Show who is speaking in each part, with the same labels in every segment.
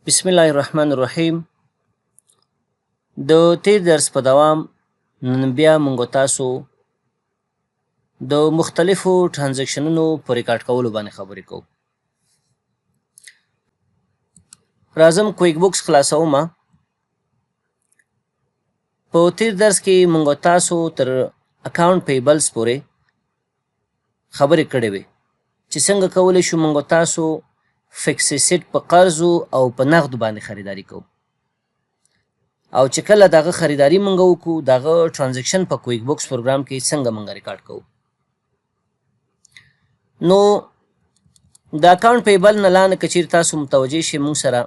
Speaker 1: بسم الله الرحمن الرحیم. د تیر درس په دوام نن بیا مونږ تاسو د مختلفو ترانزیکشنونو په ریکارډ کولو باندې خبرې کوو. راځم کویک بوکس خلاصوم. په تیر درس کې مونږ تاسو تر اکاونټ پیبلز پورې خبرې کړې وې چې څنګه کولی شو مونږ تاسو فکس سیټ په قرضو او په نغدو باندې خریداري کوو، او چې کله دغه خریداري مونږ وکړو دغه ترانزیکشن په کویک بوکس پروګرام کې څنګه مونږ ریکارډ کوو. نو د اکاونټ پیبل نه لاندې که چیرې تاسو متوجه شئ مونږ سره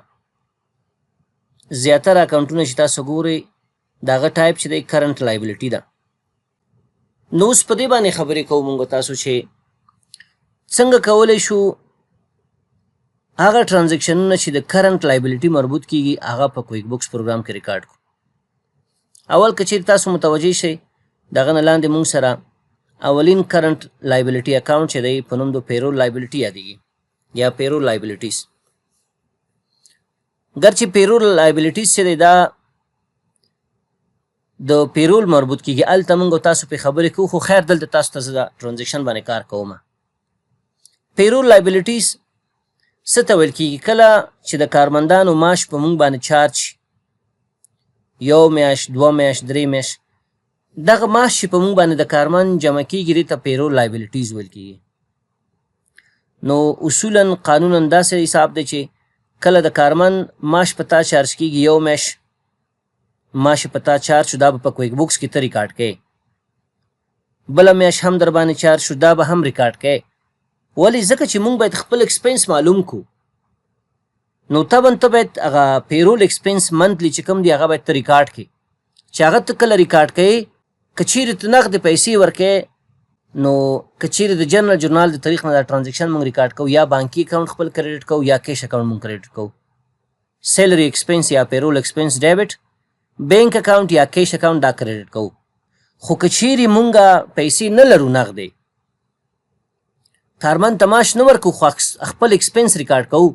Speaker 1: زیاتره اکاونټونه چې تاسو ګورئ دغه ټایپ چې دی کرنټ لایبلیټي ده. نو اوس په دې باندې خبرې کوو مونږ تاسو چې څنګه کولی شو هغه ترانزیکشنونه چې د کرنټ لایبلیټي مربوط کیږي هغه په کویک بوکس پروګرام کې ریکارډ کړو. اول که چیرې تاسو متوجه شئ دغه نه لاندې مونږ سره اولین کرنټ لایبلیټي اکاونټ چې دی په نوم د پیرول لایبلیټي یادیږي یا پیرول لایبلیټیز. ګرچې پیرول لایبلیټیز چې دی دا د پیرول مربوط کیږي، هلته مونږ تاسو پې خبرې کوو، خو خیر دلته تاسو ته زه د ترانزیکشن باندې کار کوم. پیرول لایبلیټیز څه ته ویل کیږي؟ کله چې د کارمندانو معاش په مونږ باندې چارج شي، یو میاشت، دوه میاشت، درې میاشت، دغه معاش چې په مونږ باندې د کارمند جمع کیږي دې ته پیرول لایبلیټیز ویل کیږي. نو اصولا قانونا داسې حساب دی چې کله د کارمند معاش په تا چارج کیږي، یو میاشت معاش په تا چارج شو، دا به په کویک بوکس کې ته ریکارډ کوې. بله میاشت هم در باندې چارج شو، دا به هم ریکارډ کوې. ولی ځکه چې مونږ باید خپل ایکسپنس معلوم کو. نو طبعا ته باید هغه پیرول ایکسپنس منتلی چې کوم دی هغه باید ته ریکارډ کړې، چې هغه ته کله ریکارډ کوې که چیرې ته نغدې پیسې ورکوې نو که چیرې د جنرال جورنال د تاریخ نه دا ترانزیکشن مونږ ریکارډ کوو، یا بانکي اکاونټ خپل کریډټ کوو یا کیش اکاونټ مونږ کریډټ کوو. سیلري ایکسپنس یا پیرول ایکسپنس ډیبټ، بینک اکاونټ یا کیش اکاونټ دا کریډټ کوو. خو که چیرې مونږه پیسې نه لرو نغدې، کارمند ته معاش نه ورکو خو خپل ایکسپنس ریکارډ کوو،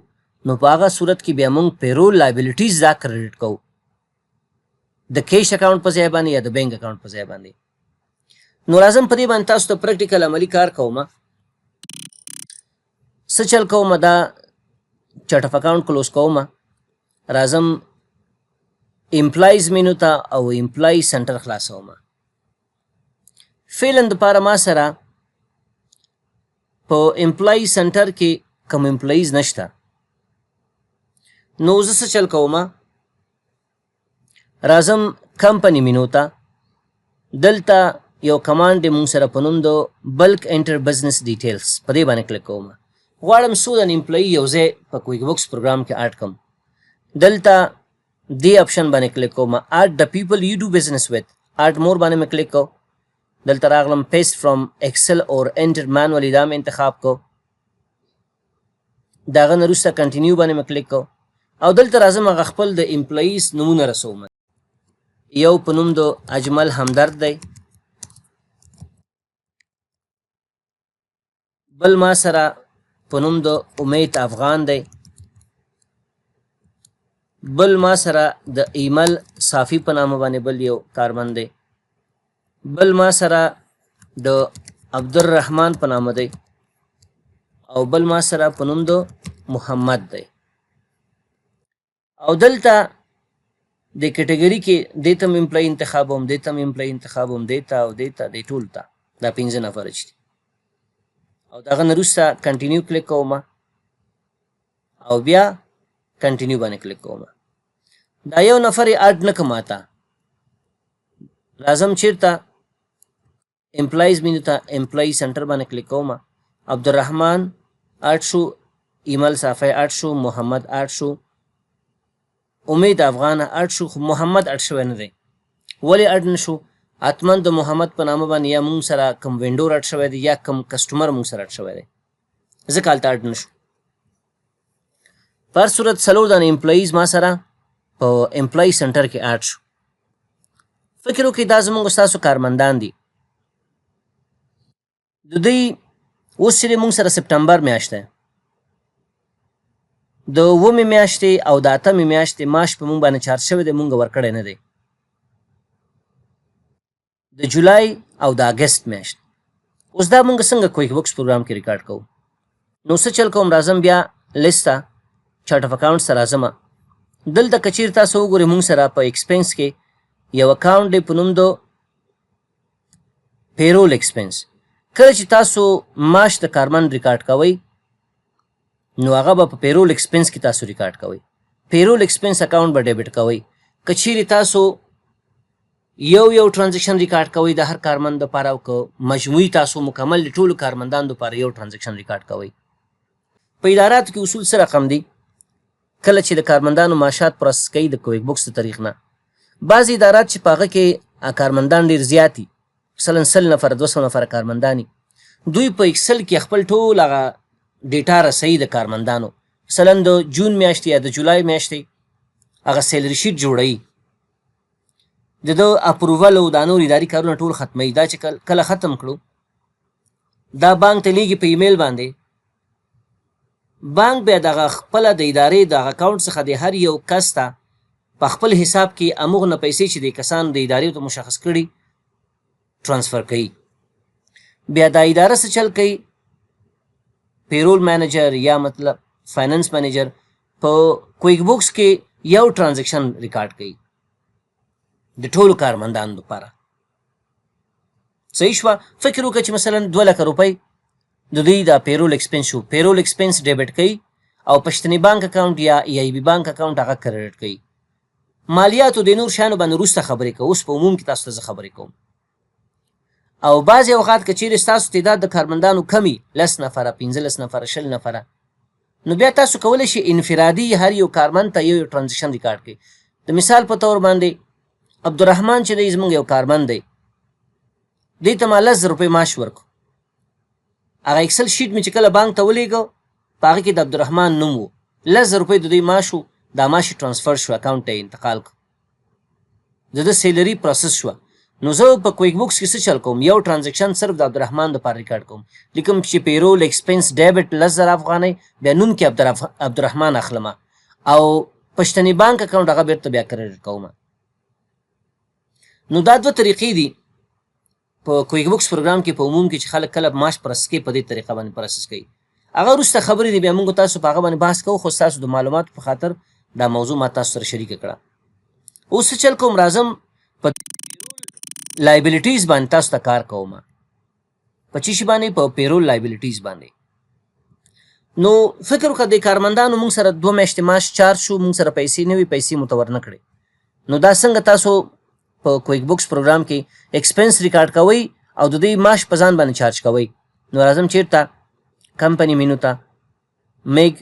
Speaker 1: نو په هغه صورت کې بیا مونږ پیرول لایبلیټیز دا کریډټ کوو د کیش اکاونټ په ځای باندې یا د بینک اکاونټ په ځای باندې. نو راځم په دې باندې تاسو ته پریکټیکل عملي کار کوم. څه چل کوم؟ دا چارټ اف اکاونټ کلوز کوم. راځم امپلایز مینو ته او امپلای سنټر خلاصوم. فعلا دپاره ما سره په امپلای سنټر کې کوم امپلایز نشته. نو زه څه چل کوم؟ راځم کمپنی مینو ته. دلته یو کمانډ دی مونږ سره په نوم د بلک انټر بزنس ډیټیلز، په دې باندې کلیک کوم. غواړم څو د امپلایي یو ځای په کویک بوکس پروګرام کې اډ کړم. دلته دې آپشن باندې کلیک کوم، اډ د پیپل یو ډو بزنس وت، اډ مور باندې مې کلیک کو. دلته راغلم پیسټ فرام ایکسل اور انټر مانولی، دا مې انتخاب کو. د هغه نه وروسته کنټینیو باندې مې کلیک کو او دلته راځم هغه خپل د امپلایز نومونه رسوم. یو په نوم د اجمل همدرد دی، بل ما سره په نوم د امید افغان دی، بل ما سره د ایمل صافی په نامه باندې بل یو کارمند دی، بل ما سره د عبدالرحمن په نامه دی، او بل ما سره په نوم د محمد دی. او دلته د کټګوري کې دې ته م امپلای انتخابوم، دې ته م امپلای انتخابوم، دې ته او دې ته، دې ټول ته، دا 15 نفره چې دي. او دغه نه وروسته کنټینیو کلیک کوم او بیا کنټینیو باندې کلیک کوم. دا یو نفر یې اډ نه کړم ماته. راځم چیرته امپلایز مینو ته، امپلای سنټر باندې کلیک کوم. عبدالرحمن اډ شو، ایمل صافی اډ شو، محمد اډ شو، امید افغان اډ شو، خو محمد اډ شوی نه دی. ولې اډ نه شو؟ حتما د محمد په نامه باندې یا مونږ سره کم وینډور اډ شوی دی یا کم کسټمر مونږ سره اډ شوی دی، ځکه هلته اډ نه شو. په هر صورت 4 دانې امپلایز ما سره په امپلای سنټر کې اډ شو. فکر وکړئ دا زموږ ستاسو کارمندان دي. د دوی اوس چې مونږ سره سپټمبر میاشت ده، د 9مې میاشتې او د 8مې میاشتې معاش په مونږ باندې چارج شوی دی، مونږ ورکړی نه دی. د جولای او د اګست میاشت. اوس دا مونږ څنګه کویک بکس پروګرام کې ریکارډ کوو؟ نو څه چل کوم، راځم بیا لیست ته، چارټ اف اکاونټس ته راځم. دلته که چیرې تاسو وګورئ مونږ سره په ایکسپنس کې یو اکاونټ دی په نوم د پیرول ایکسپنس. کله چې تاسو معاش د کارمند ریکارډ کوئ نو هغه به په پیرول ایکسپنس کې تاسو ریکارډ کوئ. پیرول ایکسپنس اکاونټ به ډیبټ کوئ. که چیرې تاسو یو ټرانزیکشن ریکارډ کوئ د هر کارمند لپاره، او که مجموعي تاسو مکمل د ټولو کارمندانو لپاره یو ټرانزیکشن ریکارډ کوئ. په اداراتو کې اصول څه رقم دي؟ کله چې د کارمندانو معاشات پروسس کوي د کویک بکس د طریق نه، بعضې ادارات چې په هغه کې کارمندان ډېر زیات دي، مثلا 100 نفره 200 نفره کارمندان دي، دوی په اکسل کې خپل ټول هغه ډیټا رسوي د کارمندانو. مثلا د جون میاشتې یا د جولای میاشتې هغه سیلري شیټ جوړوي، د ده اپروول او دا نور اداري کارونه ټول ختموي. دا چې کله ختم کړو دا بانک ته لیږي په ایمیل باندې، بانک بیا دغه خپله د ادارې دغه اکاونټ څخه د هر یو کس ته په خپل حساب کې همغونه پیسې چې د کسانو د ادارې ته مشخص کړي ټرانسفر کوي. بیا دا اداره څه چل کوي، پیرول مینیجر یا مطلب فاینانس مینیجر په کویک بکس کې یو ټرانزیکشن ریکارډ کوي د ټولو کارمندانو لپاره. صحیح شوه؟ فکر وکړه چې مثلا 2 لکه روپۍ د دوی دا پیرول ایکسپنس شو، پیرول ایکسپنس ډیبټ کوي او پښتني بانک اکاونټ یا ای بي بانک اکاونټ هغه کریډټ کوي. مالیاتو د نور شیانو باندې وروسته خبرې کوو، اوس په عموم کې تاسو ته زه خبرې کوم. او بعضې اوقات که چیرې ستاسو تعداد د کارمندانو کمی 10 نفره 15 نفره 20 نفره، نو بیا تاسو کولی شئ انفرادي هر یو کارمند ته یو ټرانزیکشن ریکارډ کړئ. د مثال په طور باندې عبدالرحمن چې دی زموږ یو کارمند دی، دې ته ما 10,000 روپۍ معاش ورکړو. هغه اکسل شیټ مې چې کله بانک ته ولیږه په هغه کې د عبدالرحمن نوم و، 10,000 روپۍ د دوی معاش و، دا معاش ټرانسفر شو، اکاونټ ته یې انتقال کړو، د ده سیلري پروسس شوه. نو زه په کویک بکس کې څه چل کوم، یو ټرانزیکشن صرف د عبدالرحمن دپاره ریکارډ کوم، لیکم چې پیرول ایکسپنس ډیبټ 10,000 افغانۍ، بیا نوم کې عبدالرحمن اخلمه او پښتني بانک اکاونټ هغه بیرته بیا کریډټ کومه. نو دا 2 طریقې دي په کویک بکس پروګرام کې په عموم کې چې خلک کله معاش پروسس کوي په دې طریقه باندې پروسس کوي. هغه وروسته خبرې دي، بیا موږ تاسو په هغه باندې بحث کوو، خو ستاسو د معلوماتو په خاطر دا موضوع ما تاسو سره شریکه کړه. اوس څه چل کوم، راځم په لایبیلیټیز باندې تاسو ته کار کوم. په چی شي باندې؟ په پیرول لایبیلیټیز باندې. نو فکر وکړه د کارمندانو موږ سره 2 میاشتې معاش چارج شو، موږ سره پیسې نه وي، پیسې مو ته ورنه کړې. نو دا څنګه تاسو په کویک بکس پروګرام کې ایکسپنس ریکارډ کوئ او د دوی معاش په ځان باندې چارج کوئ؟ نو راځم چیرته کمپنی مینو ته، میګ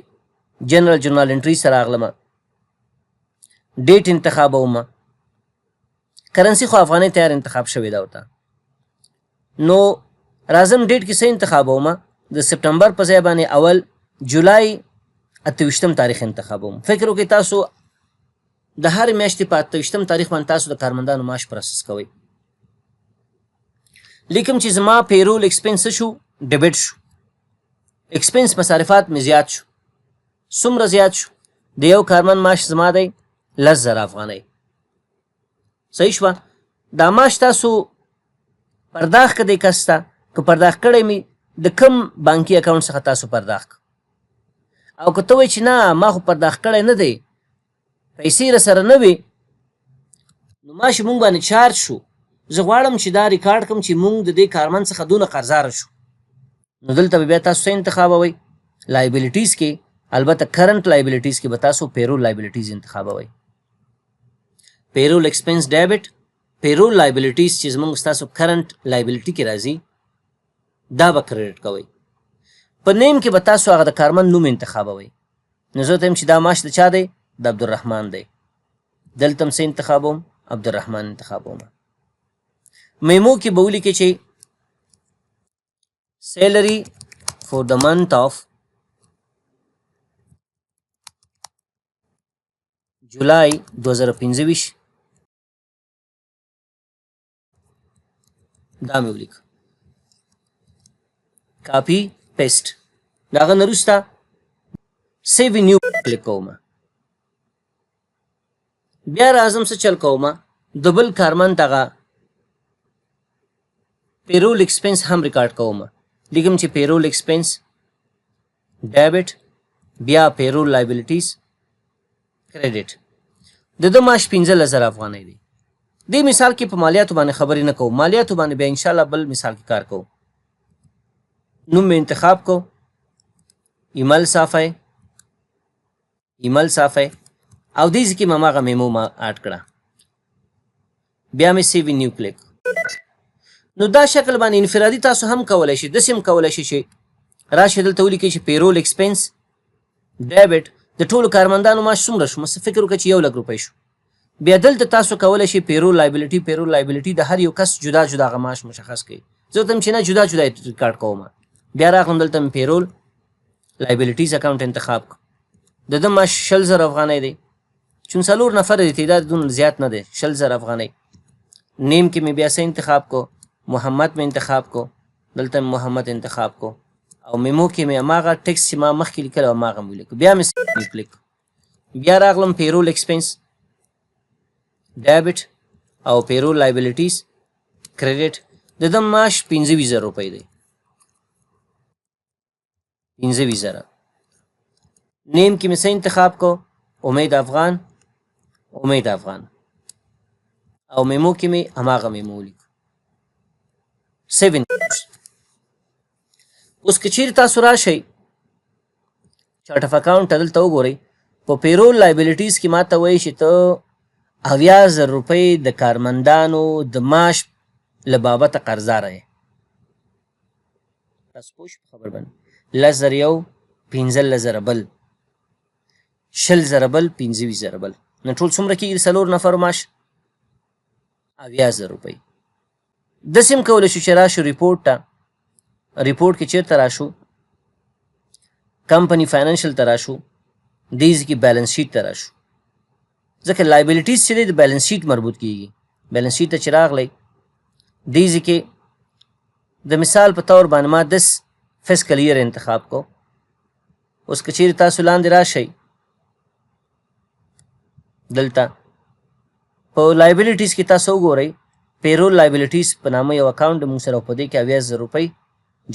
Speaker 1: جنرال جرنال انټري سره راغلم، ډیټ انتخابوم، کرنسي خو افغانۍ تیار انتخاب شوې ده ورته. نو راځم ډیټ کې څه انتخابوم، د سپټمبر په ځای باندې اول جولای 28 تاریخ انتخابوم. فکر وکړئ تاسو د هر میاشتې په 28 تاریخ باندې تاسو د کارمندانو معاش پروسس کوئ. لیکم چې زما پیرول ایکسپنس شو، ډیبټ شو، ایکسپنس مصارفات مې زیات شو. څومره زیات شو؟ د یو کارمند معاش زما دی 10,000 افغانۍ. صحیح شوه؟ دا معاش تاسو پرداخت کړئ کس ته، که پرداخت کړی مې د کم بانکي اکاونټ څخه تاسو پرداخت کړ، او که ته وایې چې نه ما خو پرداخت کړی نه دی، پیسې راسره نه وي، نو معاش مونږ باندې چارج شو، زه غواړم چې دا ریکارډ کړم چې مونږ د دې کارمند څخه دونه قرضداره شو. نو دلته به بیا تاسو څه انتخابوئ؟ لایبیلیټیز کې، البته کرنٹ لایبیلیټیز کې به تاسو پیرول لایبیلیټیز انتخابوئ. پیرول ایکسپنس ډیبټ، پیرول لایبیلیټیز چې زموږ ستاسو کرنٹ لایبیلیټي کې راځي دا به کریډټ کوئ. په نیم کې به تاسو هغه د کارمند نوم انتخابوئ. نو زه ته یم چې دا معاش د چا دی؟ د عبدالرحمن دی. دلته هم څه انتخابوم؟ عبدالرحمن انتخابوم. میمو کې به ولیکئ چې salary for the month of July 2025 دا مې ولیکه. کاپی پیسټ. د هغه نه وروسته سیو نیو کلیک کوم بیا راځم څه چل کوم د بل کارمند دغه پیرول ایکسپنس هم ریکارډ کوم لیکم چې پیرول ایکسپنس ډیبټ بیا پیرول لایبیلیټیز کریډټ د ده معاش 15,000 افغانۍ دی دې مثال کې په مالیاتو باندې خبرې نه کوم مالیاتو باندې بیا انشاءالله بل مثال کې کار کوو نوم مې انتخاب کو ایمیل صافی او دې ځکه مې هماغه میمو ما اډ کړه بیا مې سیو نیو کلیک نو دا شکل باندې انفرادي تاسو هم کولی شئ داسې هم کولی شئ چې راشئ دلته ولیکئ چې پیرول ایکسپنس ډیبټ د ټولو کارمندانو معاش څومره شو مثلا فکر وکړه چې 1 لک روپۍ شو بیا دلته تاسو کولی شئ پیرول لایبیلیټي د هر یو کس جدا جدا هغه معاش مشخص کړئ زه ورته چې نه جدا جدا یې ریکارډ کوم بیا راغلم دلته مې پیرول لایبیلیټیز اکاونټ انتخاب کړ د ده معاش 20,000 افغانۍ دی چون 4 نفر دی تعداد دونه زیات نه دی 20,000 افغانۍ نیم کې مې بیا څه انتخاب کو محمد مې انتخاب کو دلته مې محمد انتخاب کو او میمو کې مې هماغه ټکس چې ما مخکې لیکلی هماغه مې ولیکو بیا مې کلیک بیا راغلم پیرول ایکسپنس ډیبټ او پیرول لایبیلیټیز کریډټ د ده معاش 15,000 روپۍ دی 15,000 نیم کې مې څه انتخاب کو امید افغان او میمو کې مې هماغه میمو ولیکو 7 اوس که چیرې تاسو راشئ چارټ اف اکاونټ ته دلته وګورئ په پیرول لایبیلیټیز کې ماته وایي چې ته 80,000 روپۍ د کارمندانو د معاش له بابته قرضداره یې تاسو پوه شئ په خبر باندې 10,000 یو 15,000 بل 20,000 بل 15,000 بل نو ټول څومره کېږي د 4 نفرو معاش 80,000 روپۍ داسې هم کولی شو چې راشو ریپورټ ته ریپورټ کې چیرته راشو کمپنی فاینانشل ته راشو دې کې بیلنس شیټ ته راشو ځکه لایبیلیټیز چې دی د بیلنس شیټ مربوط کیږي بیلنس شیټ ته چې راغلی دې کې د مثال په طور باندې ما 10 فسکل ایئر انتخاب کو اوس که چیرې تاسو لاندې راشئ دلته په لایبیلیټیز کې تاسو وګورئ پیرول لایبیلیټیز په نامه یو اکاونټ د موږ سره په دې کې 80,000 روپۍ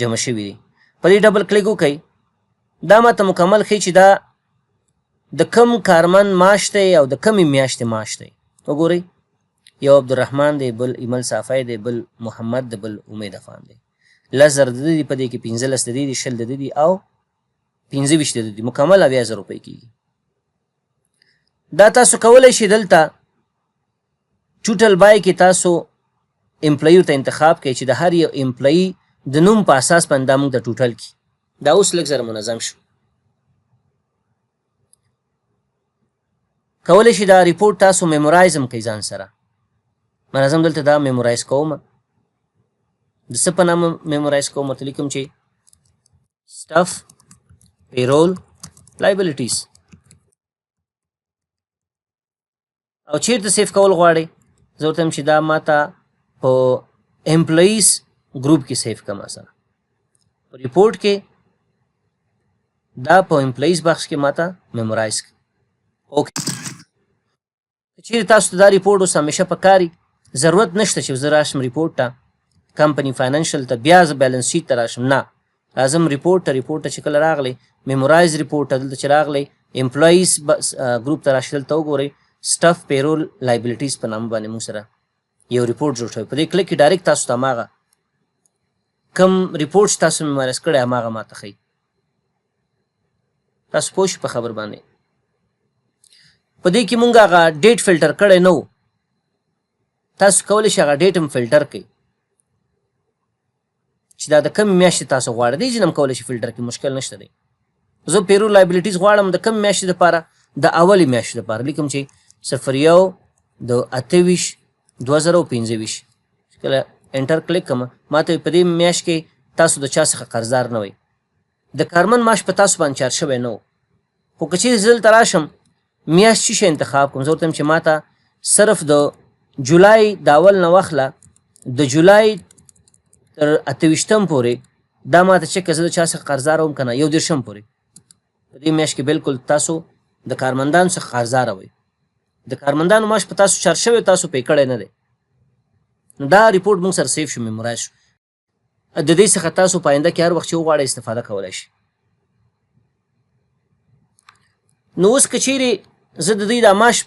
Speaker 1: جمع شوي دي په دې ډبل کلیک وکئ دا ماته مکمل ښیي چې دا د کم کارمند معاش دی او د کمې میاشتې معاش دی وګورئ یو عبدالرحمن دی بل ایمل صافی دی بل محمد دی بل امید افغان دی 10,000 د ده دي په دې کې 15 د دې دي 20 د ده دي او 25 د ده دي مکمل 80,000 روپۍ کېږي دا تاسو کولی شئ دلته ټوټل بای کې تاسو امپلایو ته انتخاب کوئ چې د هر یو امپلایي د نوم په اساس باندې دا موږ د ټوټل کې دا اوس لږ زره منظم شو کولی شئ دا ریپورټ تاسو میمورایز هم کوئ ځان سره منظم دلته دا میمورایز کوم د څه په نامه میمورایز کوم ورته لیکم چې سټف پیرول لایبیلیټیز او چیرته سیف کول غواړئ زه ورته یم چې دا ماته په امپلاییز ګروپ کې سیف کړم سره په ریپورټ کې دا په امپلاییز بخش کې ماته میمورایز کړه اوکې چیرې تاسو ته دا ریپورټ اوس همیشه په کاري ضرورت نشته چې زه راشم ریپورټ ته کمپنی فاینانشل ته بیا زه بیلنس شیټ ته راشم نه راځم ریپورټ ته چې کله راغلی میمورایز ریپورټ ته دلته چې راغلی امپلاییز ګروپ ته راشئ دلته وګورئ سټف پیرول لایبیلیټیز په نامه باندې موږ سره یو ریپورټ جوړ شوی په دې کلیک کې ډایرکټ تاسو ته هماغه کم ریپورټ چې تاسو میمورایز کړی هماغه ماته ښیي تاسو پوه شئ په خبر باندې په دې کې مونږ هغه ډیټ فلټر کړی نه و تاسو کولی شئ هغه ډیټ هم فلټر کړئ چې دا د کمې میاشتې تاسو غواړئ دې ځینې هم کولی شئ فلټر کړئ مشکل نشته دی زه پیرول لایبیلیټیز غواړم د کمې میاشتې دپاره د اولې میاشتې دپاره لیکم چې 01 د 28/2025 کله انټر کلیک کړم ماته په دې میاشت کې تاسو د چا څخه قرضدار نه وئ د کارمند معاش په تاسو باندې چارج شوی نه و خو که چیرې زه دلته راشم میاشت څه شی انتخاب کوم زه ورته یم چې ماته صرف د جولای د اول نه واخله د جولای تر 28 پورې دا ماته چک زه د چا څخه قرضدار وم که نه 31 پورې په دې میاشت کې بالکل تاسو د کارمندانو څخه قرضه راوئ. د کارمندانو معاش په تاسو چارج شوی، تاسو پې کړی نه دی. نو دا ریپورټ موږ سره سیف شو، میمورایز شو. د دې څخه تاسو په آینده کې هر وخت چې وغواړئ استفاده کولی شئ. نو اوس که چیرې زه د دوی دا معاش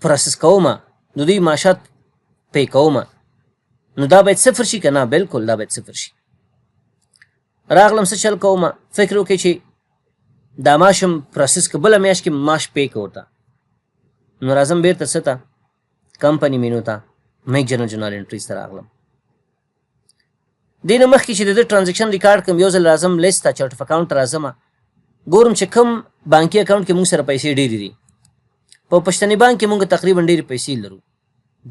Speaker 1: پروسس کوم، د دوی معاشات پې کوم، نو دا باید صفر شي که نه؟ بالکل دا باید صفر شي. راغلم څه چل کوم، فکر وکړئ چې دا معاشم پروسس که بله میاشت کې معاش پې که ورته، نو راځم بیرته څه ته؟ کمپني مینو ته، میک جنرال انټریز ته راغلم. دې نه مخکې چې د ده ټرانزیکشن ریکارډ کړم، یو ځل راځم لیست ته، چارټ اف اکاونټ ته راځم، ګورم چې کوم بانکي اکاونټ کې موږ سره پیسې ډېرې دي. په پښتني بانک کې موږ تقریبا ډېرې پیسې لرو،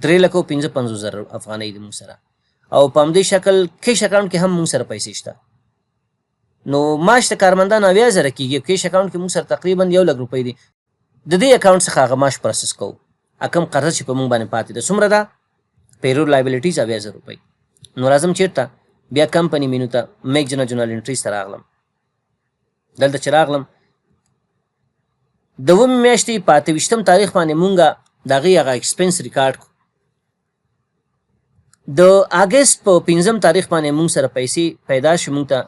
Speaker 1: 3,55,000 افغانۍ دي موږ سره، او په همدې شکل کیش اکاونټ کې هم موږ سره پیسې شته. نو معاش د کارمندانو 80,000 کېږي، کیش اکاونټ کې موږ سره تقریبا 1,00,000 روپۍ دي. د دې اکاونټ څخه هغه معاش پروسس کوو، کم قرضه چې په موږ باندې پاتې ده څومره ده؟ پیرول لایبلیټیز 80,000 روپۍ. نو راځم چېرته؟ بیا کمپني مینو ته، میک جنرال انټریز ته راغلم. دلته چې راغلم د 9 میاشتې په 28 تاریخ باندې مونږ د هغې هغه ایکسپنس ریکارډ کړو. د اګست په 5 تاریخ باندې مونږ سره پیسې پیدا شو، مونږ ته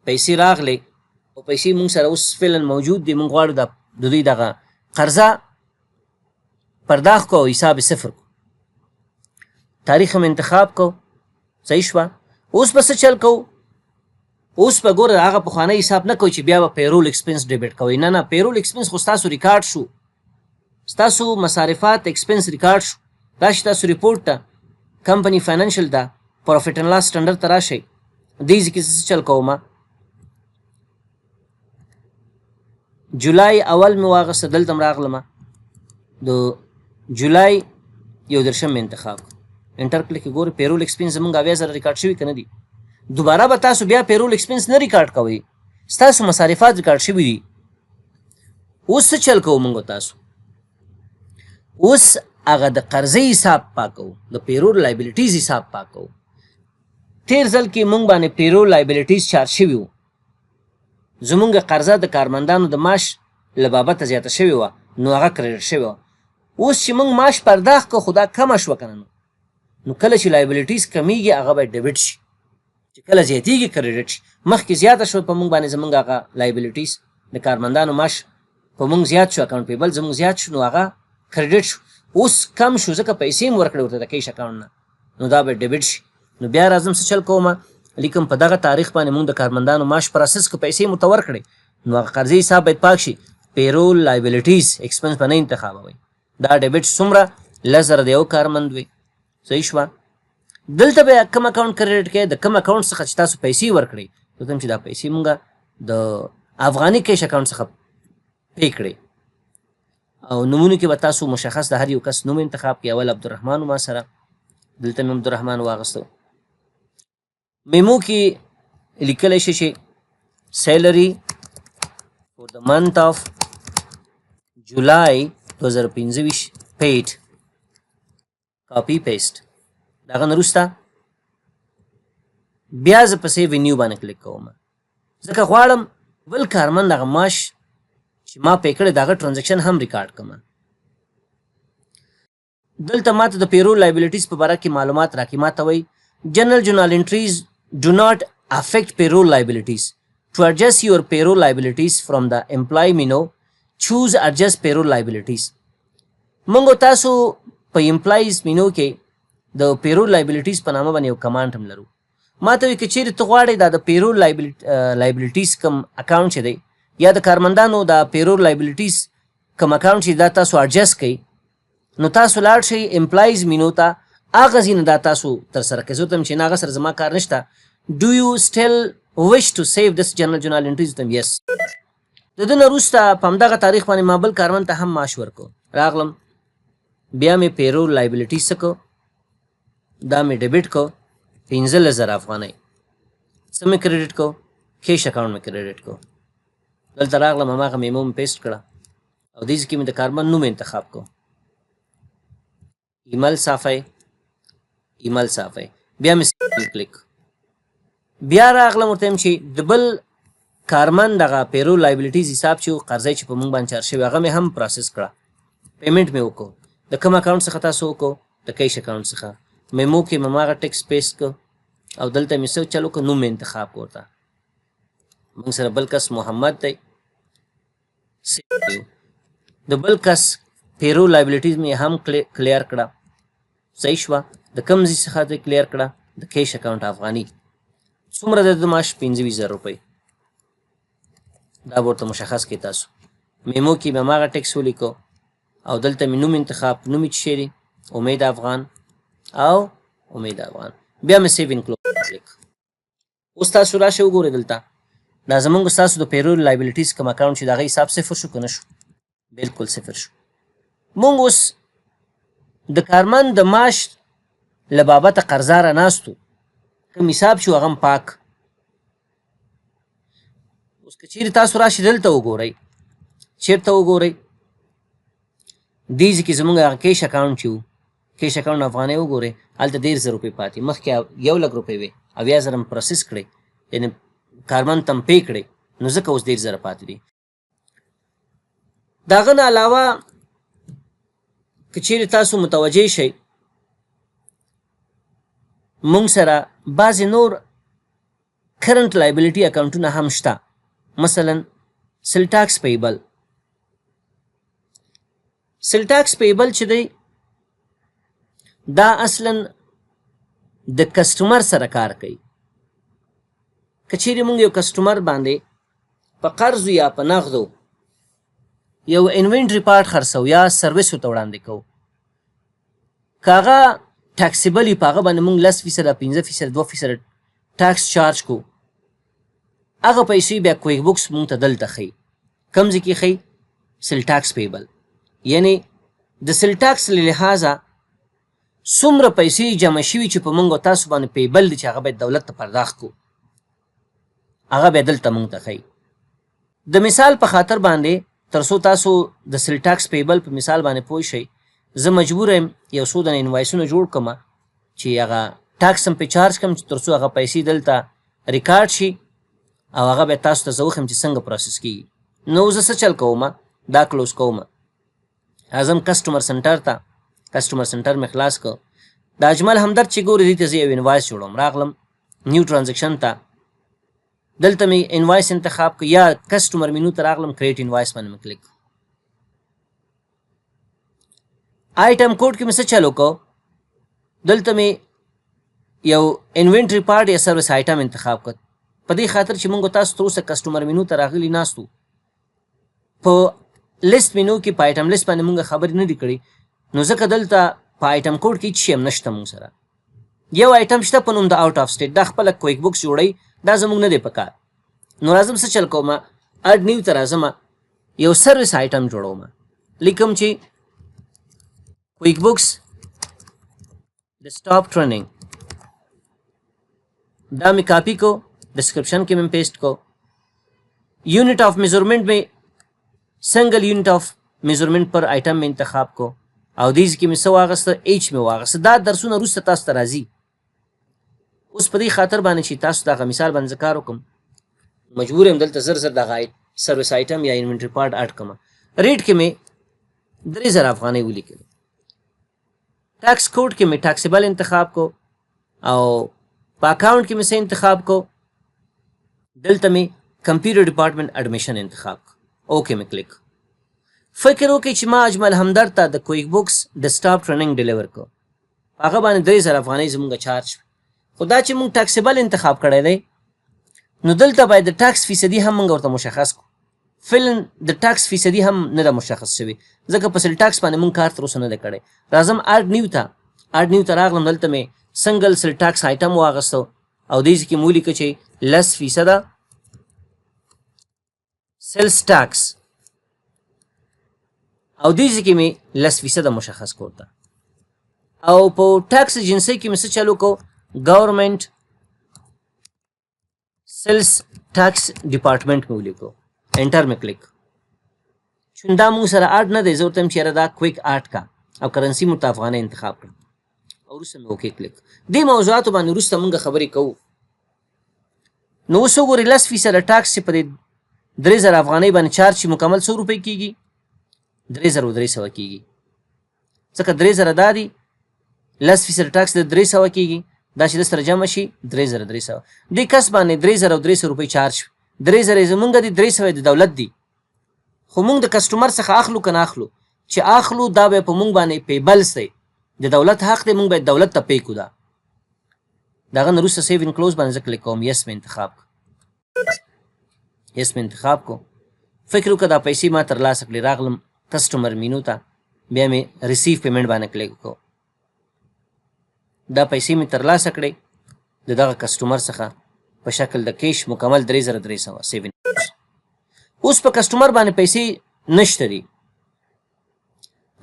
Speaker 1: پیسې راغلې او پیسې مونږ سره اوس فعلا موجود دي. مونږ غواړو د دوی دغه قرضه پرداخت کو او حساب صفر کو. تاریخ هم انتخاب کو، صحیح شوه. اوس به څه چل کوو؟ اوس به ګوره هغه پخوانی حساب نه کوئ چې بیا به پیرول ایکسپنس ډیبټ کوئ. نه نه، پیرول ایکسپنس خو ستاسو ریکارډ شو، ستاسو مصارفات ایکسپنس ریکارډ شو. راشئ تاسو ریپورټ ته، کمپني فاینانشل ته، پروفیټ اینډ لاس سټنډرډ ته راشئ. دې ځای کې څه چل کومه؟ جولای اول مې واغسته، دلته م راغلمه، د جولای 11 مې انتخاب کړو. انټر کلیک کې ګورئ پیرول ایکسپنس زموږ 80,000 ریکارډ شوي که نه دي؟ دوباره به تاسو بیا پیرول ایکسپنس نه ریکارډ کوئ، ستاسو مصارفات ریکارډ شوي دي. اوس څه چل کوو موږ تاسو؟ اوس هغه د قرضې حساب پاکوو، د پیرول لایبلیټیز حساب پاکوو. تیر ځل کې موږ باندې پیرول لایبلیټیز چارج شوي وو، زموږ قرضه د کارمندانو د معاش له بابته زیاته شوې وه، نو هغه کریډټ شوې وه. اوس چې موږ معاش پرداخت کړو خو دا کمه شوه که نه؟ نو کله چې لایبلیټیز کمیږي هغه باید ډیبټ شي، چې کله زیاتېږي کریډټ شي. مخکې زیاته شوه په موږ باندې زموږ هغه لایبلیټیز، د کارمندانو معاش په موږ زیات شو، اکاونټ پیبل زموږ زیات شو، نو هغه کریډټ شو. اوس کم شو ځکه پیسې م ورکړې ورته د کیش اکاونټ نه، نو دا باید ډیبټ شي. نو بیا راځم څه چل کومه، لیکم په دغه تاریخ باندې موږ د کارمندانو معاش پروسس که پیسې مو ته ورکړې، نو هغه قرضې حساب باید پاک شي. پیرول لایبلیټیز ایکسپنس به نه انتخابوئ. دا ډیبټ څومره؟ 10,000 د یو کارمند وي، صحیح شوه. دلته به کم اکاونټ کریډټ کوئ، د کم اکاونټ څخه چې تاسو پیسې ورکړئ، دوتم چې دا پیسې مونږ د افغاني کیش اکاونټ څخه پې کړئ. او نومونو کې به تاسو مشخص د هر یو کس نوم انتخاب کړئ. اول عبدالرحمن ما سره، دلته مې عبدالرحمن واغستو. میمو کې لیکلی شي چې سیلري فور د منث آف جولای 2025 پیډ، کاپي پیسټ. دغه نه وروسته بیا زه په سیو وینیو باندې کلیک کوم، ځکه غواړم بل کارمند هغه معاش چې ما پې کړی د هغه ټرانزیکشن هم ریکارډ کړم. دلته ماته د پیرول لایبلیټیز په باره کې معلومات راکړي. ماته وایي جنرال جورنال انټریز do not affect payroll liabilities. To adjust your payroll liabilities from the employee menu, choose adjust payroll liabilities. مونږ تاسو په امپلایز مینو کې د پیرول لایبلیټیز په نامه باندې یو کمانډ هم لرو. ما ته وایي که چیرې ته غواړې دا د پیرول لایبلیټیز کم اکاونټ چې دی یا د کارمندانو د پیرول لایبلیټیز کم اکاونټ چې دا تاسو اډجسټ کړئ، نو تاسو لاړ شئ امپلایز مینو ته، هغه ځای نه دا تاسو ترسره کړئ. زه ورته چې نه هغه سره زما کار نشته. Do you still wish to save this general journal entries؟ ته yes. د ده نه وروسته په همدغه تاریخ باندې ما بل کارمند ته هم معاش ورکړو. راغلم بیا مې پیرول لایبلیټیز څه کړو، دا مې ډیبټ کړو 15,000 افغانۍ. څه مې کریډټ کړو؟ کیش اکاونټ مې کریډټ کړو. دلته راغلم هماغه میمو مې پیسټ کړه او دې ځای کې مې د کارمند نوم انتخاب کړو، ایمیل صافی، ایمیل صافی. بیا مې کلیک، بیا راغلم ورته چې د بل کارمن دغه پیرول لایبلیټیز حساب چې قرضه چې په موږ باندې چار شوی هغه مې هم پروسس کړه پیمنټ مې وکړو د کوم اکاونټ څخه تاسو وکړو د کیش اکاونټ څخه میمو کې مې هغه ټیکس پیسټ کړ او دلته مې څه چلو که نوم مې انتخاب کړ ورته موږ سره بل کس محمد دی د بل کس پیرول لایبلیټیز مې هم کلیر کړه صحیح شوه د کوم ځای څخه دې کلیر کړه د کیش اکاونټ افغاني څومره د معاش 25000 روپۍ دا به ورته مشخص کړئ تاسو میمو کې مې هماغه ټیکس ولیکو او دلته مې نوم انتخاب نوم یې څه شی دی امید افغان او امید افغان بیا مې سیو انکلوز کلیک اوس تاسو راشئ وګورئ دلته دا زموږ ستاسو د پیرول لایبلیټیز کوم اکاونټ چې د هغه حساب صفر شو که نه شو بلکل صفر شو مونږ اوس د کارمن د معاش له بابته قرضه را ناستو کوم حساب چې هغه هم پاک اوس که چیرې تاسو راشئ دلته وګورئ چیرته وګورئ دې ځای کې زموږ هغه کیش اکاونټ چې و کیش اکاونټ افغانۍ وګورئ هلته 10000 روپۍ پاتې مخکې 1,00,000 روپۍ وې 8,000 هم پروسس کړئ یعنې کارمن ته هم پې کړئ نو ځکه اوس 1,000 پاتې دي د هغه نه علاوه که چیرې تاسو متوجه شئ مونږ سره بعضې نور کرنټ لایبلیټي اکاونټونه هم شته مثلا سیل ټاکس پیبل سیل ټاکس پیبل چې دی دا اصلا د کسټمر سره کار کوي که چیرې مونږ یو کسټمر باندې په قرضو یا په نغدو یو انوینټري پارټ خرڅو یا سروس ورته وړاندې کوو که هغه ټاکسیبل وي په هغه باندې مونږ 10% 15% 2% ټاکس چارج کو هغه پیسې بیا کویک بوکس مونږ ته دلته ښیي کوم ځای کې ښیي سیل ټاکس پیبل یعنې د سیل ټاکس له لحاظه څومره پیسې جمع شوي چې په مونږ او تاسو باندې پیبل دي چې هغه باید دولت ته پرداخت کړو هغه بیا دلته مونږ ته ښیي د مثال په خاطر باندې تر څو تاسو د سیل ټاکس پیبل په مثال باندې پوه شئ زه مجبور یم یو څو دنه انوایسونه جوړ کړم چې هغه ټاکس هم پې چارج کړم چې تر څو هغه پیسې دلته ریکارډ شي او هغه بیا تاسو ته زه وښیم چې څنګه پروسس کېږي نو زه څه چل کوم دا کلوز کوم اعظم کسټمر سنټر ته کسټمر سنټر مې خلاص کړ د اجمل همدرد چې ګورې دې ته زه یو انوایس جوړوم راغلم نیو ټرانزیکشن ته دلته مې انوایس انتخاب کړ یا کسټمر مینو ته راغلم کریټ انوایس باندې مې کلیک آیټم کوډ کې مې څه چل وکړو دلته مې یو انوینټري پارټ یا سروس آیټم انتخاب کړ په دې خاطر چې مونږ تاسو تر اوسه کسټمر مینو ته راغلي ناستو په لیست مینو کې په آیټم لیست باندې مونږ خبرې نه دي کړې نو ځکه دلته په آیټم کوډ کې هېڅ شی هم نشته مونږ سره یو آیټم شته په نوم د آوټ آف سټیټ دا خپله کویک بوکس جوړوي دا زموږ نه دی په کار نو راځم څه چل کوم اډ نیو ته راځم یو سروس آیټم جوړوم لیکم چې کویک بوکس ډیسکټاپ ټریننګ دا مې کاپی کو ڈسکرپشن کې مې پیسٹ کو یونٹ آف میزرمنٹ میں سنگل یونٹ آف میزرمنٹ پر آیټم مې انتخاب کو او دیز کې مې څه واغسته ایچ مې واغسته دا درسونه وروسته تاسو ته راځي اوس په دې خاطر باندې چې تاسو دغه مثال باندې زه کار وکړم مجبور یم دلته زر دغه سروس آیټم یا انوینټري پارټ اډ کړم ریټ کې مې 3000 افغانۍ ولیکل ټاکس کوډ کې مې ټاکسیبل انتخاب کو او په اکاونټ کې مې څه انتخاب کو دلته مې کمپیوټر ډپارټمنټ اډمیشن انتخاب کو اوکې مې کلیک فکر وکړئ چې ما اجمل همدرد ته د کویک بوکس ډیسکټاپ ټریننګ ډیلیور کو هغه باندې 3000 افغانۍ زموږ چارج خو دا چې موږ ټاکسیبل انتخاب کړی دی نو دلته باید د ټاکس فیصدي هم موږ ورته مشخص کړو فعلا د ټاکس فیصدي هم نه ده مشخص شوي ځکه په سیل ټاکس باندې موږ کار تر اوسه نه دی کړی راځم اډ نیو ته راغلم دلته مې سنګل سیل ټاکس آیټم واغستو او دې کې مې ولیکه چې 10% سیلز ټاکس او دې کې مې 10% مشخص کوته او په ټاکس ایجنسی کې مې څه چلو کو گورنمنٹ سیلز ټاکس ډپارټمنټ مې ولیکو انټر مې کلیک چون دا مونږ سره اډ نه دی زه ورته یم چې یاره دا کویک اډ کا او کرنسي مو ته افغانۍ انتخاب کړم او وروسته مې اوکې کلیک دې موضوعاتو باندې وروسته مونږ خبرې کوو نو اوس وګورئ 10% ټاکس چې په دې 3000 افغانۍ باندې چارج شي مکمل څو روپۍ کېږي 3300 کېږي ځکه 3000 دا دي 10% ټاکس د 300 کېږي دا چې د سره جمع شي 3300 دې کس باندې 3300 روپۍ چارج 3000 زمونږ دي 300 د دولت دي خو مونږ د کسټمر څخه اخلو که نه اخلو چې اخلو دا به په مونږ باندې پیبلز دی د دولت حق دی مونږ باید دولت ته پی کړو دا دغه نه وروسته سیو انکلوز باندې زه کلیک کوم یس مې انتخاب کو فکر وکړه دا پیسې ما ترلاسه کړې راغلم کسټمر مینو ته بیا مې ریسیو پیمنټ باندې کلیک وکړو دا پیسې مې ترلاسه کړې د دغه کسټمر څخه په شکل د کیش مکمل 3300 سیو اوس په کسټمر باندې پیسې نشته دي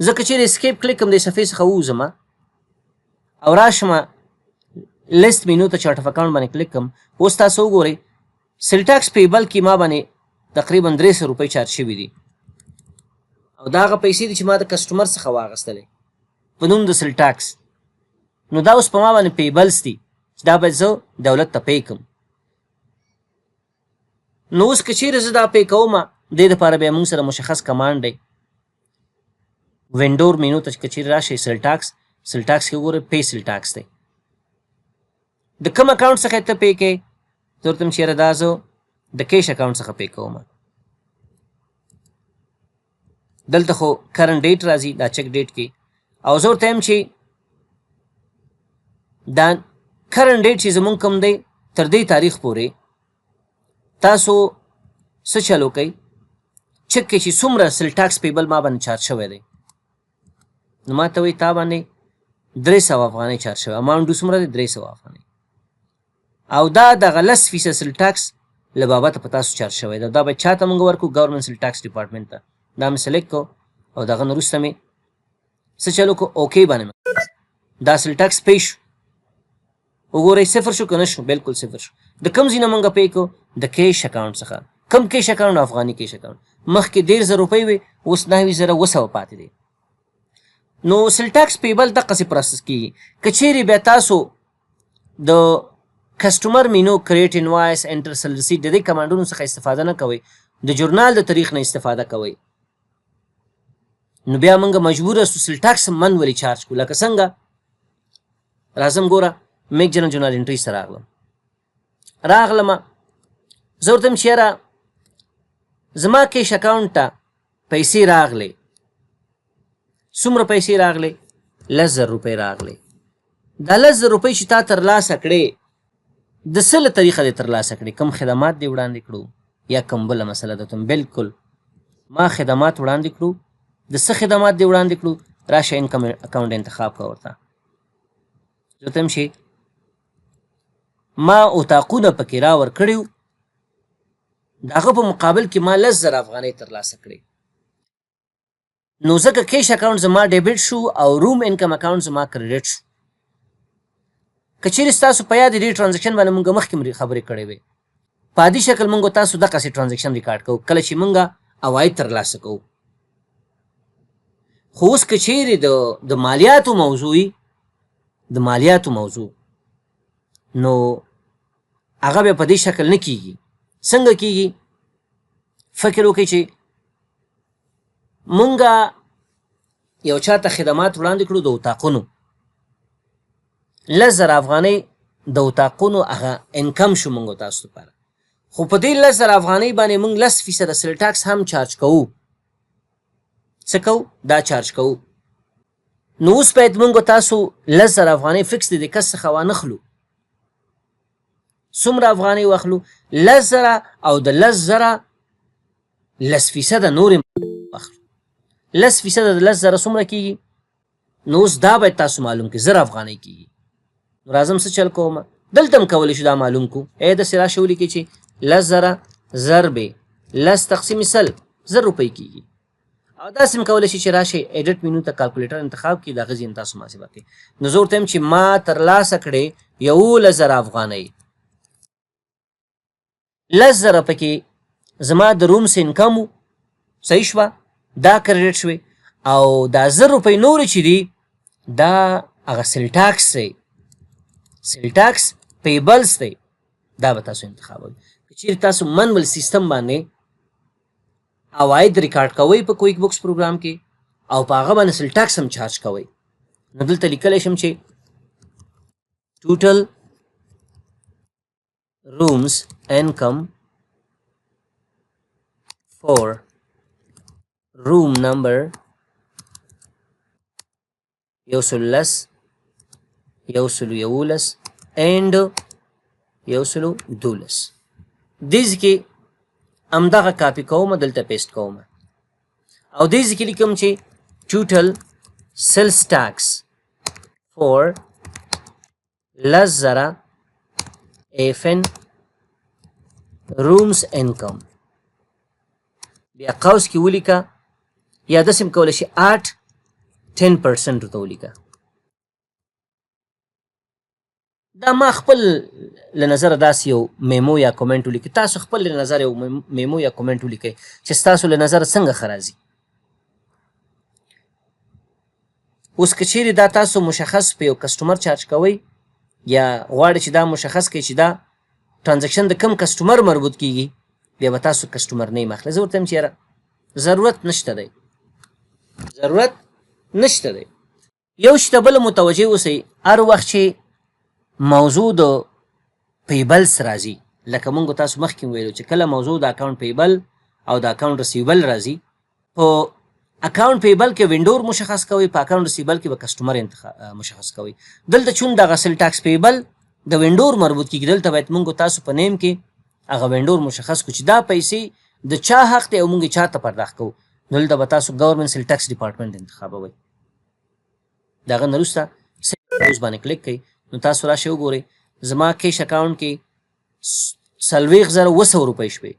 Speaker 1: زه که چیرې اسکیپ کلیک کوم دې صفحې څخه ووځم او راشم لیست مینو ته چارټ اف اکاونټ باندې کلیک کوم اوس تاسو وګورئ سیل ټاکس پیبل کې ما باندې تقریبا 300 روپۍ چارج شوي دي او دا هغه پیسې دي چې ما د کسټمر څخه واخیستلې په نوم د سیل ټاکس نو دا اوس په ما باندې پیبلز دي چې دا باید زه دولت ته پی کړم نو اوس که چیرې زه دا پی کوم دې دپاره بیا موږ سره مشخص کمانډ دی وینډور مینو ته که چیرې راشئ سیل ټاکس کې وګورئ پی سیل ټاکس دی د کوم اکاونټ څخه ته پی کوې زه ورته یم چې یاره دا زه د کیش اکاونټ څخه پی کوم دلته خو کرنټ ډیټ راځي دا چک ډیټ کې او زه ورته یم چې دا کرنټ ډیټ چې زمونږ کوم دی تر دې تاریخ پورې تاسو څه چلو کوئ چک کې چې څومره سیل ټاکس پیبل ما باندې چارج شوی دی نو ما ته وایي تا باندې 300 افغانۍ چارج شوی اماونټ څومره دی 300 افغانۍ او دا دغه 10% سیل ټاکس له بابته په تاسو چارج شوی دی دا باید چا ته موږ ورکړو ګورنمنټ سیل ټاکس ډپارټمنټ ته دا مې سلیکټ کړو او دغه نه وروسته مې څه چلو کړو اوکې باندې دا سیل ټاکس پی شو وګورئ صفر شو که نه شو بلکل صفر شو د کوم ځای نه موږ پی کړو د کیش اکاونټ څخه کوم کیش اکاونټ افغاني کیش اکاونټ مخکې 1,000 روپۍ وې اوس 9,900 پاتې دی نو سیل ټاکس پیبل دقسې پروسس کېږي که چیرې بیا تاسو د کسټمر مینو کریټ انوایس انټر سیل ریسیټ د دې کمانډونو څخه استفاده نه کوئ د جورنال د تاریخ نه استفاده کوئ نو بیا موږ مجبور یو سیل ټاکس منولي چارج کړو لکه څنګه راځم ګوره میک جنرال جورنال انټریز ته راغلم زه ورته یم چې یاره زما کیش اکاونټ ته پیسې راغلې څومره پیسې راغلې 10,000 روپۍ راغلې دا 10,000 روپۍ چې تا ترلاسه کړې د څه له طریقه دې ترلاسه کړې کوم خدمات دې وړاندې کړو یا کوم بله مسله درته بلکل ما خدمات وړاندې کړو د څه خدمات دې وړاندې کړو راشه انکم اکاونټ انتخاب کوه ورته زه ته یم چې ما اتاقونه پکې راور کړي د هغه په مقابل کې ما 10,000 افغانۍ ترلاسه کړې نو ځکه کیش اکاونټ زما ډیبټ شو او روم انکم اکاونټ زما کریډټ شو که چیرې ستاسو په یاد دې ټرانزیکشن باندې مونږ مخکې خبرې کړې وې په عادي شکل مونږ تاسو دقسې ټرانزیکشن ریکارډ کوو کله چې مونږ عواید ترلاسه کوو خو اوس که چیرې د مالیاتو موضوع وي د مالیاتو موضوع نو هغه بیا په دې شکل نه کیږي څنګه کیږي فکر وکړئ چې مونږ یو چاته خدمات وړاندې کړو د اتاقونو 10,000 افغانۍ د اتاقونو هغه انکم شو مونږ تاسو لپاره خو په دې 10,000 افغانۍ باندې مونږ 10% سیل ټاکس هم چارج کوو څه کوو دا چارج کوو نو اوس باید مونږ تاسو 10,000 افغانۍ فکس د دې کس څخه وانخلو څومره افغانۍ واخلو 10,000 او د 10,000 10% نورې واخلو 10% د 10,000 څومره کېږي نو اوس دا باید تاسو معلوم کړئ 1000 افغانۍ کېږي نو راځم څه چل کوم دلته هم کولی شو دا معلوم کو داسې راشئ ولیکئ چې 10,000 ضرب 10 تقسیم 100 زر روپۍ کېږي او داسې هم کولی شي چې راشئ ایډټ مینو ته کالکولیټر انتخاب کړي د هغه ځینې تاسو محاسبه کوئ نو زه ورته یم چې ما ترلاسه کړې 11,000 افغانۍ 10,000 پکې زما د رومس انکم صحیح شوه دا کریډټ شوې او دا 1000 روپۍ نورې چې دي دا هغه سیل ټاکس دی سیل ټاکس پیبلز دی دا به تاسو انتخابوئ. که چیرې تاسو منول سیستم باندې عواید ریکارډ کوئ په کویک بوکس پروګرام کې او په هغه باندې سل ټاکس هم چارج کوئ، نو دلته لیکلی شم چې total rooms income for room number 111 and 112. دیز کې همدغه کاپي کوم دلته پیسټ کوم او دیز کې لیکم چې total sales tax for لزره FN rooms income بیا قوس کې ولیکه یا داسې هم کولی شي 8-10% ورته ولیکه. دا ما خپل له نظره داسې یو میمو یا کومنټ ولیکئ، تاسو خپل له نظره یو میمو یا کومنټ ولیکئ چې ستاسو له نظره څنګه ښه راځي. اوس که چیرې دا تاسو مشخص په یو کسټمر چارج کوئ یا غواړئ چې دا مشخص کړئ چې دا ټرانزکشن د کم کسټمر مربوط کیږي، بیا به تاسو کسټمر نیم اخلئ. زه ورته یم چې یاره ضرورت نشته دی، ضرورت نشته دی. یو شي ته بله متوجه اوسئ، هر وخت چې موضوع د پیبلس راځي، لکه مونږ تاسو مخکې ویلو چې کله موضوع د اکاونټ پیبل او د اکاونټ رسیبل راځي، په اکاونټ پیبل کې وینډور مشخص کوئ، په اکاونټ رسیبل کې به کسټمر مشخص کوئ. دلته چون دغه سل ټاکس پیبل د وینډور مربوط کیږي، دلته باید مونږ تاسو په نیم کې هغه وینډور مشخص کړو چې دا پیسې د چا حق دی او مونږ یې چا ته پرداخت کوو. نو دلته به تاسو ګورنمنټ سل ټاکس ډپارټمنټ انتخابوئ. د هغه نه وروسته سیف باندې کلیک کوئ، نو تاسو راشئ وګورئ زما کیش اکاونټ کې 40,200 روپۍ شوې،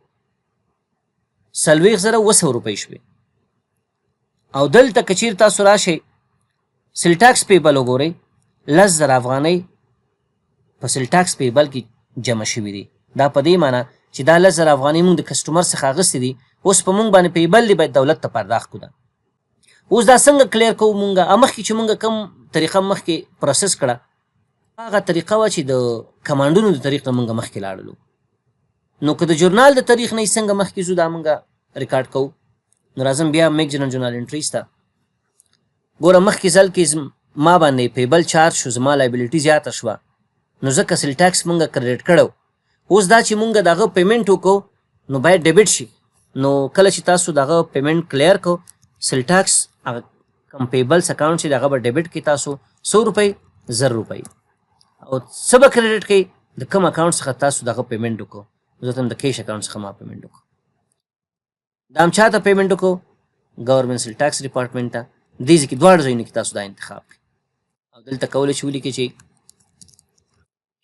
Speaker 1: 40,200 روپۍ شوې. او دلته که چیرې تاسو راشئ سل ټاکس پیبل وګورئ، 10,000 افغانۍ په سل ټاکس پیبل کې جمع شوي دي. دا په دې معنی چې دا 10,000 افغانۍ موږ د کسټمر څخه اخیستې دي، اوس په موږ باندې پیبل دی، باید دولت ته پرداخت کړو. اوس دا څنګه کلیر کوو موږ؟ مخکې چې موږ کوم طریقه مخکې پروسس کړه، هغه طریقه وه چې د کمانډونو د طریق نه موږ مخکې لاړلو. نو که د جورنال د تاریخ نه څنګه مخکې ځو دا موږ ریکارډ کوو. نو راځم بیا میک جنرال انټریز ته. ګوره مخکې ځل کې ما باندې پیبل چارج شو، زما لایبلیټي زیاته شوه، نو ځکه سل ټاکس موږ کریډټ کړو. اوس دا چې موږ دغه پیمنټ وکړو نو باید ډیبټ شي. نو کله چې تاسو دغه پیمنټ کلیر کو، سل ټاکس هغه کم پیبلس اکاونټ چې دغه به ډیبټ کړي تاسو 100 روپۍ 1000 روپۍ، او څه به کریډټ کړي د کم اکاونټ څخه تاسو دغه پیمنټ وکړو. زه ته هم د کیش اکاونټ څخه ما پیمنټ وکړو. دا هم چا ته پیمنټ وکړو؟ ګورنمنټ سل ټاکس ډپارټمنټ ته. دې ځای کې دواړو ځایونو کې تاسو دا انتخاب کړئ او دلته کولی شئ ولیکئ چې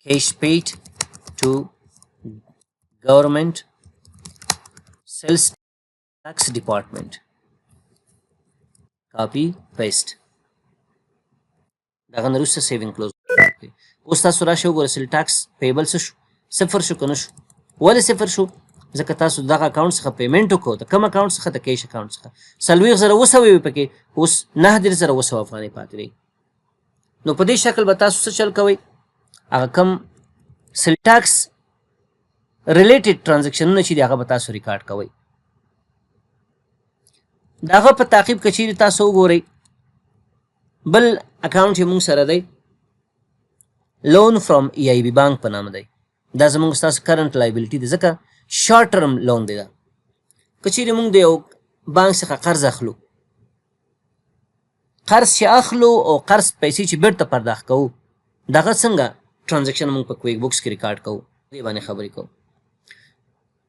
Speaker 1: کیش پیډ ټو ګورنمنټ سیلز ټاکس ډپارټمنټ، کاپي پیسټ. دغه نه وروسته سیو اینډ کلوز کړئ. اوس تاسو راشئ وګورئ سل ټاکس پیبل څه شو؟ 0 شو که نه شو؟ ولې 0 شو؟ ځکه تاسو دغه اکاونټ څخه پیمنټ وکړو، د کم اکاونټ څخه؟ د کیش اکاونټ څخه. 40,200 وې پکې، اوس 9,200 افغانۍ پاتې دی. نو په دې شکل به تاسو څه چل کوئ؟ هغه کم سل ټاکس ریلیټډ ټرانزکشنونه چې دي هغه به تاسو ریکارډ کوئ. د هغه په تعقیب که چیرې تاسو وګورئ بل اکاونټ چې موږ سره دی لون فرام EIB بانک په نامه دی. دا زموږ ستاسو کرنټ لایبلیټي دی، ځکه شارټ ټرم لون دی. دا که چیرې موږ د یو بانک څخه قرض اخلو، قرض چې اخلو او قرض پیسې چې بیرته پرداخت کوو، دغه څنګه ټرانزکشن موږ په کویک بوکس کې ریکارډ کوو، دې باندې خبرې کوو.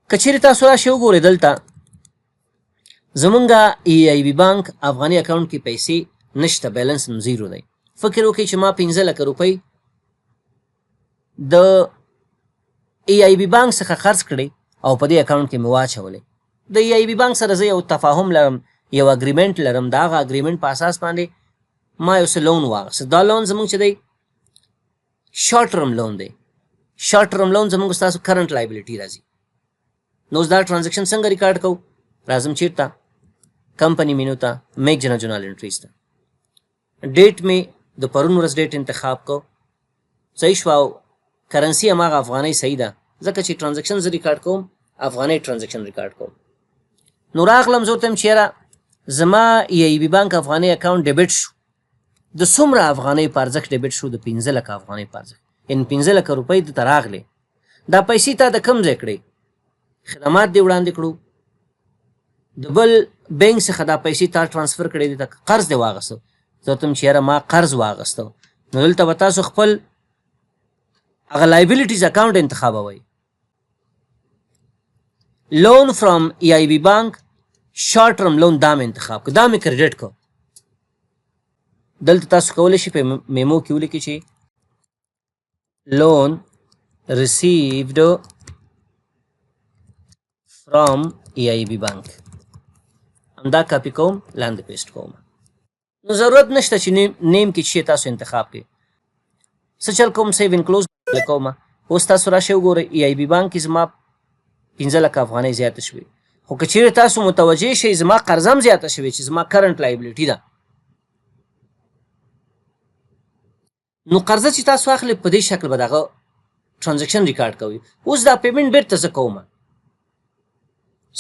Speaker 1: که چیرې تاسو راشئ وګورئ دلته زمونږ EIB بانک افغاني اکاونټ کې پیسې نشته، بیلنس هم 0 دی. فکر وکړئ چې ما 15 لکه روپۍ د EIB بانک څخه خرڅ کړئ او په دې اکاونټ کې مې واچولې. د EIB بانک سره زه یو تفاهم لرم، یو اګریمنټ لرم. د هغه اګریمنټ په اساس باندې ما یو څه لون واخیست. دا لون زموږ چې دی شارټ ټرم لون دی. شارټ ټرم لون زموږ ستاسو کرنټ لایبلیټي راځي. نو اوس دا ټرانزکشن څنګه ریکارډ کوو؟ راځم چیرته؟ کمپنی مینو ته، میک جنرال انټریز ته. ډیټ مې د پرون ورځ ډیټ انتخاب کو، صحیح شو او کرنسي هماغه افغانۍ صحیح ده. ځکه چې ټرانزیکشن زه ریکارډ کوم افغانۍ ټرانزیکشن ریکارډ کوم. نو راغلم زه ورته وایم چې یاره زما ای بي بانک افغانۍ اکاونټ ډیبټ شو. د څومره افغانۍ په ارزښت ډیبټ شو؟ د 15 لکه افغانۍ په ارزښت، یعنې 15 لکه روپۍ دته راغلې. دا پیسې تا د کوم ځای کړې؟ خدمات دې وړاندې کړو، د بل بینک څخه دا پیسې تا ټرانسفر کړې دي، قرض دې واغسته. زه ورته وایم چې یاره ما قرض واغسته. نو دلته به تاسو خپل هغه لایبیلیټیز اکاونټ انتخابوئ. لون فرام ای آی بی بانک شارټ ټرم لون دا مې انتخاب کړ، دا مې کریډټ کړ. دلته تاسو کولی شئ په میمو کې ولیکئ چې لون ریسیوډ فرام ای آی بی بانک. همدا کاپي کوم، لاندې پیسټ کوم. نو ضرورت نشته چې نیم کې شی تاسو انتخاب کړئ. څه چل کوم؟ سیو ان کلوز کوم. اوس تاسو راشئ وګورئ ای آی بی بانک کې زما 15 لکه افغانۍ زیاته شوې. خو که چیرې تاسو متوجه شئ زما قرضه هم زیاته شوې چې زما کرنټ لایبلیټي ده، نو قرضه چې تاسو اخلئ په دې شکل به دغه ټرانزیکشن ریکارډ کوئ. اوس دا پیمنټ بیرته زه کوم،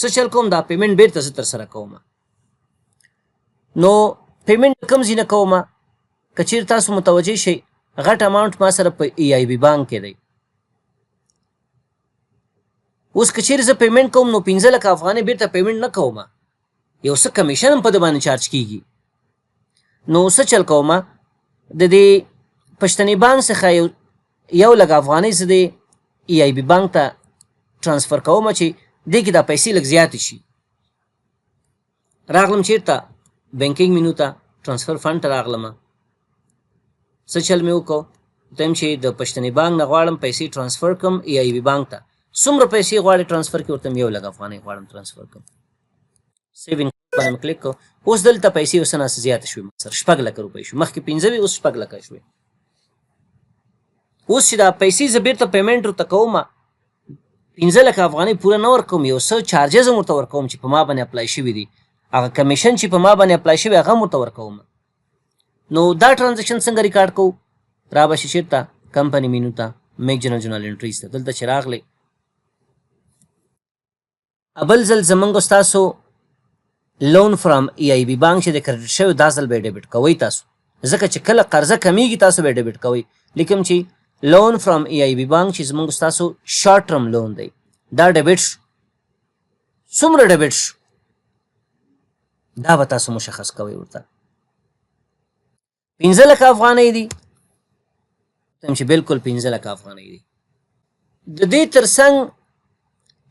Speaker 1: څه چل کوم؟ دا پیمنټ بیرته زه ترسره کوم. نو پیمنټ کوم ځای نه کوم؟ که چیرې تاسو متوجه شئ غټ اماونټ ما سره په ای آی بی بانک کې دی. اوس که چیرې زه پیمنټ کوم نو 15 لکه افغانۍ بیرته پیمنټ نه کوم، یو څه کمیشن هم په ده باندې چارج کیږي. نو څه چل کوم؟ د دې پښتني بانک څخه یو لږ افغانۍ زه د ای آی بی بانک ته ټرانسفر کوم چې دې کې دا پیسې لږ زیاتې شي. راغلم چیرته؟ بینکینګ مینو ته، ټرانسفر فنډ ته راغلم. څه چل مې وکړو؟ ته یم چې د پښتني بانک نه غواړم پیسې ټرانسفر کړم ای آی بی بانک ته. څومره پیسې غواړې ټرانسفر کړي؟ ورته یو لږ افغانۍ غواړم ټرانسفر کړم. سیوینګ باندې مې کلیک کړو. اوس دلته پیسې اوس نه زیاته شوې، سر 6 لکه روپۍ شو. مخکې 15 وې، اوس 6 لکه شوې. اوس چې دا پیسې زه بیرته پیمنټ ورته کوم 15 لکه افغانۍ پوره نه ورکوم، یو څه چارجز هم ورته ورکوم چې په ما باندې اپلای شوي دي، هغه کمیشن چې په ما باندې اپلای شوی هغه هم ورته ورکوم. نو دا ټرانزیکشن څنګه ریکارډ کوو؟ را به شي چېرته؟ کمپني مینو ته، میک جنرال انټریز ته. دلته چې راغلی بل ځل زمونږ ستاسو لون فرام ای آی بی بانک چې د کریډټ شوی دا ځل به یې ډیبټ کوئ تاسو، ځکه چې کله قرضه کمیږي تاسو به یې ډیبټ کوئ. لیکم چې لون فرام ای آی بی بانک چې زمونږ ستاسو شارټ ټرم لون دی دا ډیبټ شو. څومره ډیبټ شو دا به تاسو مشخص کوئ. ورته 15 لکه افغانۍ دي، چې بالکل 15 لکه افغانۍ دي. د دې ترڅنګ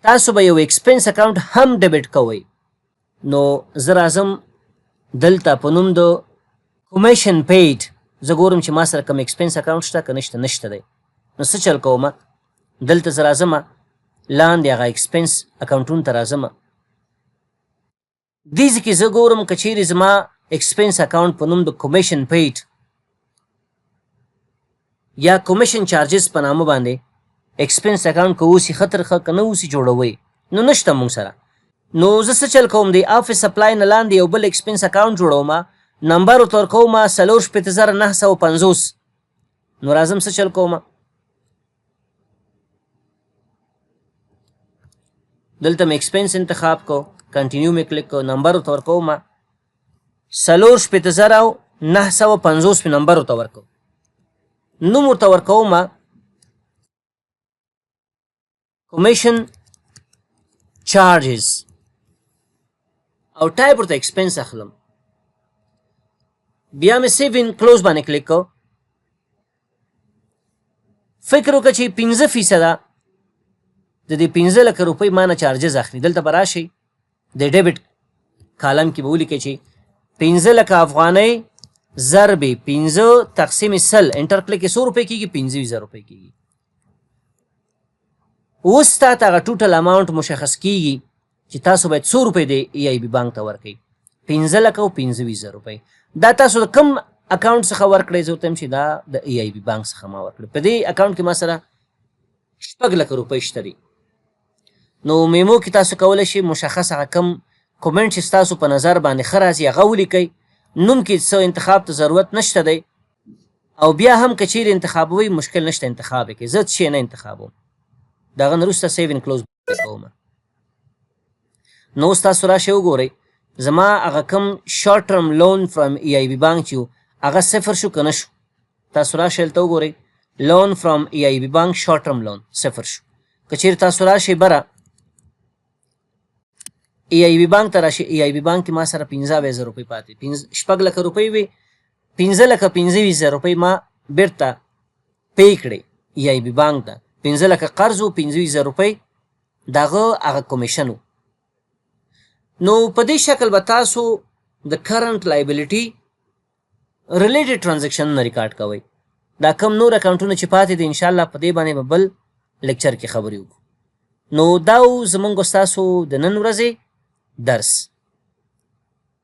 Speaker 1: تاسو به یو ایکسپنس اکاونټ هم ډیبټ کوئ. نو زه راځم دلته په نوم د کمیشن پیډ، زه ګورم چې ما سره کوم ایکسپنس اکاونټ شته که نشته. نشته دی. نو څه چل کوم؟ دلته زه راځم لاندې هغه ایکسپنس اکاونټونو ته راځم. دې ځای کې زه ګورم که چیرې زما ایکسپنس اکاونټ په نوم د کمیشن پیډ یا کمیشن چارجز په نامه باندې ایکسپنس اکاونټ که اوسي ښه ترخه که نه اوسي جوړوئ، نو نشته مونږ سره. نو زه څه چل کوم؟ د آفس سپلای نه لاندې یو بل ایکسپنس اکاونټ جوړوم، نمبر ورته ورکوم 64,950. نو راځم څه چل کوم؟ دلته مې ایکسپنس انتخاب کو، کنټینیو مې کلیک کو، نمبر ورته ورکوم 64,950 مې نمبر ورته ورکو، نوم ورته ورکوم کمیشن چارجز او ټایپ ورته ایکسپنس اخلم. بیا مې سیو ان کلوز باندې کلیک کو. فکر وکړه چې 15% د دې 15 لکه روپۍ ما نه چارجز اخلي. دلته به راشئ د ډیبټ کالم کې به ولیکئ چې 15 لکه افغانۍ ضرب 15 تقسیم 100 انټر کلیک کې 100 روپۍ کېږي، 15,000 روپۍ کېږي. اوس تا ته هغه ټوټل اماونټ مشخص کېږي چې تاسو باید 100 روپۍ د ای آی بي بانک ته ورکړئ، 15 لکه او 15,000 روپۍ. دا تاسو د کوم اکاونټ څخه ورکړئ؟ زه ورته یم چې دا د ای آی بي بانک څخه ما ورکړئ. په دې اکاونټ کې ما سره 6 لکه روپۍ شته دي. نو میمو کې تاسو کولی شئ مشخص هغه کوم کومنټ چې ستاسو په نظر باندې ښه راځي هغه ولیکئ. نوم کې څه انتخاب ته ضرورت نشته دی، او بیا هم که چیرې انتخابوئ مشکل نشته انتخاب یې کړئ. زه څه شی نه انتخابوم. د هغه نه وروسته سیو ان کلوز کوم. نو اوس تاسو راشئ وګورئ زما هغه کوم شارټ ټرم لون فرام ای آی بي بانک چې و هغه صفر شو که نه شو؟ تاسو راشئ هلته وګورئ لون فرام ای آی بي بانک شارټ ټرم لون صفر شو. که چیرې تاسو راشئ بره ای آی بي بانک ته راشئ، ای آی بي بانک کې ما سره 15,000 روپۍ پاتې 6 لکه روپۍ وې 15,25,000 روپۍ ما بیرته پی کړې ای آی بي بانک ته. 15 لکه قرض و 25,000 روپۍ د هغه کمیشن و. نو په دې شکل به تاسو د کرنټ لایبلیټي ریلیټډ ټرانزیکشن نه ریکارډ کوئ. دا کم نور اکاونټونه چې پاتې دي انشاءالله په دې باندې به بل لیکچر کې خبرې وکړو. نو دا زموږ ستاسو د نن ورځې درس.